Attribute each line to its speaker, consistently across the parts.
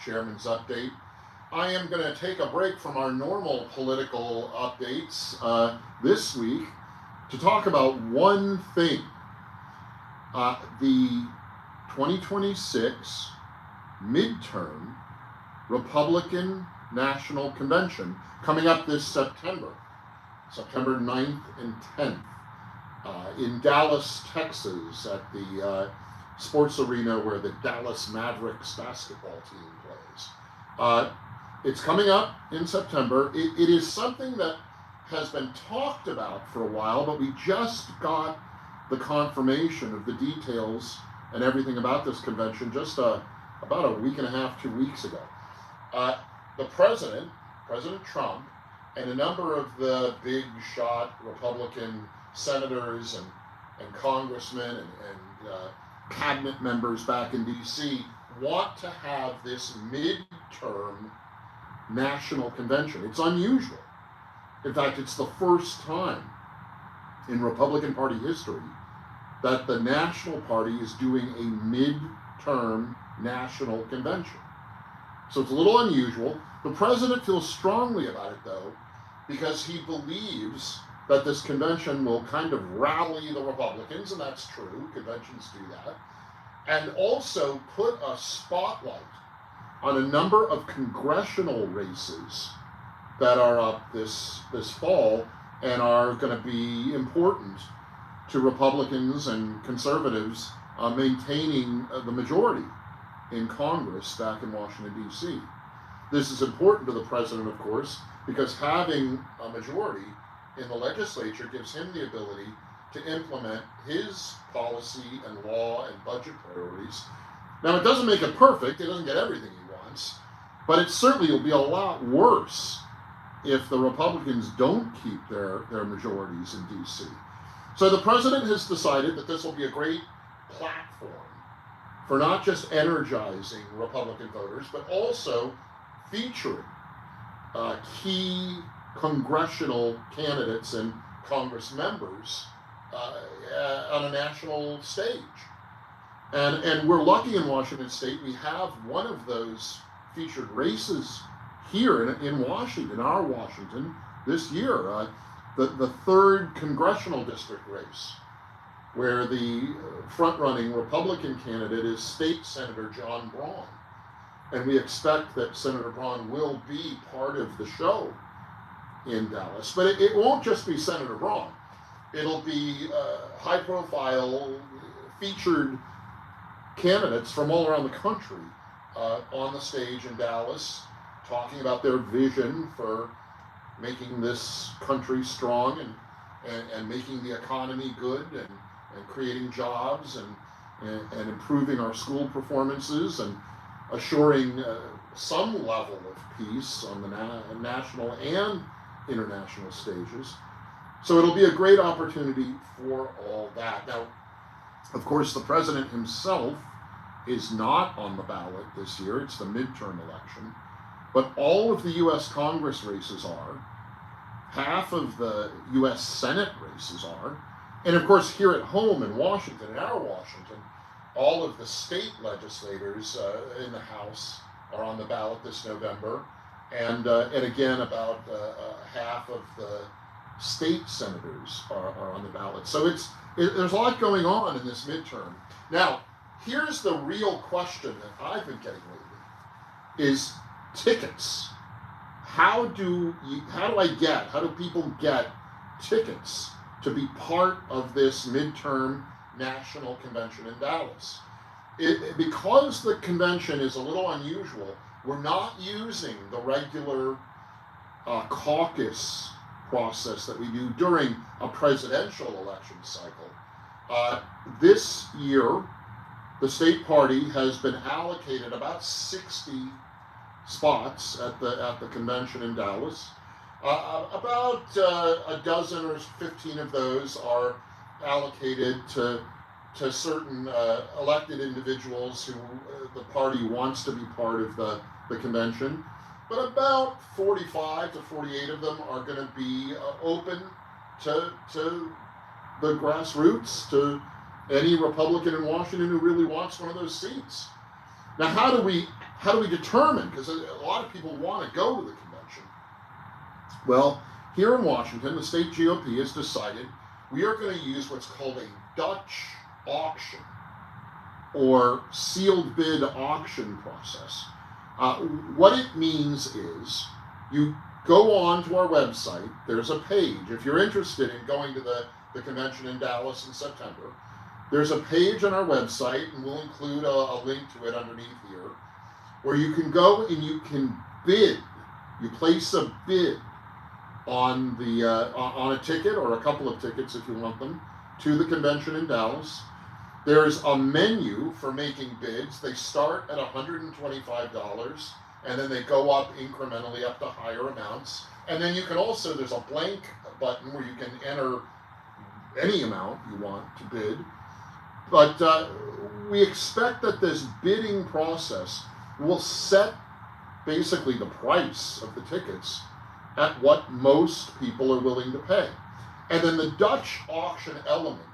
Speaker 1: Chairman's Update. I am going to take a break from our normal political updates this week to talk about one thing. The 2026 Midterm Republican National Convention coming up this September 9th and 10th, in Dallas, Texas, at the sports arena where the Dallas Mavericks basketball team plays. It's coming up in September. It is something that has been talked about for a while, but we just got the confirmation of the details and everything about this convention just about a week and a half, 2 weeks ago. The President Trump, and a number of the big shot Republican senators and congressmen and cabinet members back in D.C. want to have this midterm national convention. It's unusual. In fact, it's the first time in Republican Party history that the National Party is doing a midterm national convention. So it's a little unusual. The president feels strongly about it, though, because he believes that this convention will kind of rally the Republicans, and that's true, conventions do that, and also put a spotlight on a number of congressional races that are up this fall and are going to be important to Republicans and conservatives maintaining the majority in Congress back in Washington, D.C. This is important to the president, of course, because having a majority in the legislature gives him the ability to implement his policy and law and budget priorities. Now, it doesn't make it perfect. It doesn't get everything he wants, but it certainly will be a lot worse if the Republicans don't keep their majorities in D.C. So the president has decided that this will be a great platform for not just energizing Republican voters, but also featuring key congressional candidates and Congress members on a national stage. And we're lucky in Washington State, we have one of those featured races here in Washington, our Washington, this year, the third congressional district race, where the front-running Republican candidate is State Senator John Braun. And we expect that Senator Braun will be part of the show in Dallas. But it won't just be Senator Braun. It'll be high-profile, featured candidates from all around the country on the stage in Dallas, talking about their vision for making this country strong and making the economy good and creating jobs and improving our school performances and assuring some level of peace on the national and international stages. So it'll be a great opportunity for all that. Now, of course, the president himself is not on the ballot this year. It's the midterm election. But all of the U.S. Congress races are. Half of the U.S. Senate races are. And of course, here at home in Washington, in our Washington, all of the state legislators in the House are on the ballot this November. And again, about half of the state senators are on the ballot. So there's a lot going on in this midterm. Now, here's the real question that I've been getting lately, is tickets. How do people get tickets to be part of this midterm national convention in Dallas? Because the convention is a little unusual, we're not using the regular caucus process that we do during a presidential election cycle. This year, the state party has been allocated about 60 spots at the convention in Dallas. About a dozen or 15 of those are allocated to certain elected individuals who the party wants to be part of the convention. But about 45 to 48 of them are going to be open to the grassroots, to any Republican in Washington who really wants one of those seats. Now, how do we how do we determine? Because a lot of people want to go to the convention. Well, here in Washington, the state GOP has decided we are going to use what's called a Dutch auction or sealed bid auction process. What it means is you go on to our website. There's a page. If you're interested in going to the convention in Dallas in September, there's a page on our website, and we'll include a link to it underneath here, where you can go and you can bid. You place a bid on a ticket or a couple of tickets if you want them to the convention in Dallas. There's a menu for making bids. They start at $125 and then they go up incrementally up to higher amounts. And then you can also, there's a blank button where you can enter any amount you want to bid. But we expect that this bidding process will set basically the price of the tickets at what most people are willing to pay. And then the Dutch auction element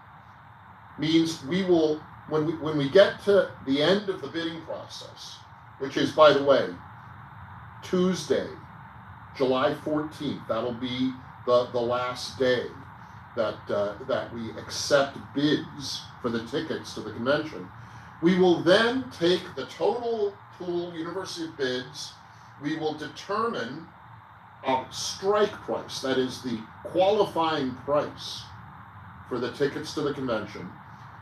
Speaker 1: means we will, when we get to the end of the bidding process, which is, by the way, Tuesday, July 14th, that'll be the last day that we accept bids for the tickets to the convention. We will then take the total pool university of bids. We will determine a strike price, that is the qualifying price for the tickets to the convention.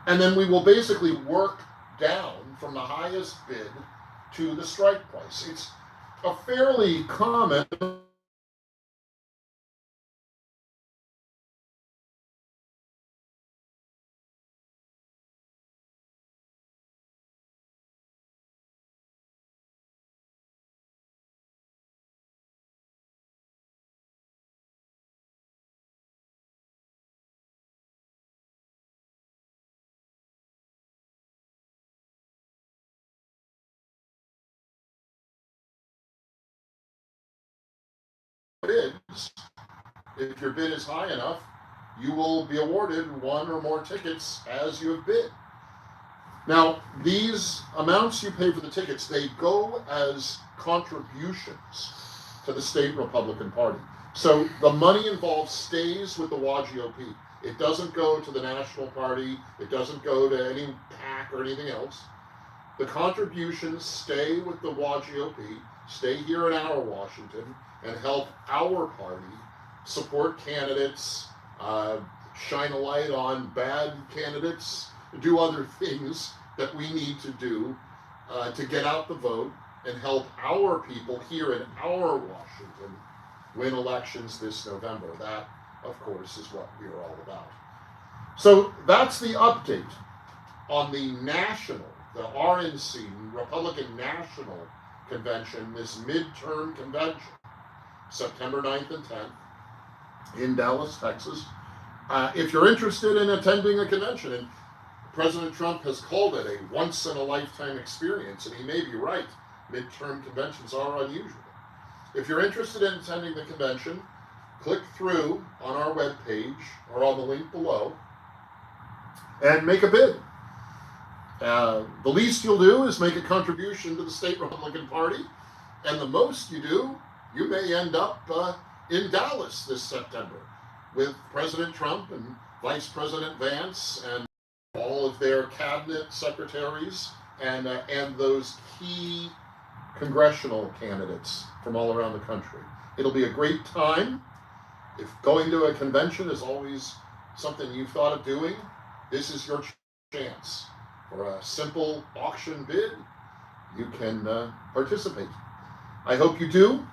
Speaker 1: And then we will basically work down from the highest bid to the strike price. It's a fairly common bids. If your bid is high enough, you will be awarded one or more tickets as you have bid. Now, these amounts you pay for the tickets, they go as contributions to the state Republican Party. So the money involved stays with the GOP. It doesn't go to the National Party. It doesn't go to any PAC or anything else. The contributions stay with the GOP, stay here in our Washington, and help our party support candidates, shine a light on bad candidates, do other things that we need to do to get out the vote and help our people here in our Washington win elections this November. That, of course, is what we are all about. So that's the update on the national, the RNC, Republican National Convention, this midterm convention, September 9th and 10th in Dallas, Texas. If you're interested in attending a convention, and President Trump has called it a once-in-a-lifetime experience, and he may be right, midterm conventions are unusual. If you're interested in attending the convention, click through on our webpage or on the link below and make a bid. The least you'll do is make a contribution to the state Republican Party, and the most you do, you may end up in Dallas this September with President Trump and Vice President Vance and all of their cabinet secretaries and those key congressional candidates from all around the country. It'll be a great time. If going to a convention is always something you've thought of doing, this is your chance. For a simple auction bid, you can participate. I hope you do,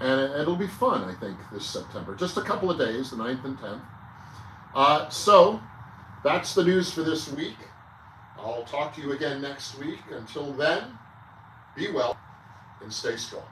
Speaker 1: and it'll be fun, I think, this September. Just a couple of days, the 9th and 10th. So that's the news for this week. I'll talk to you again next week. Until then, be well and stay strong.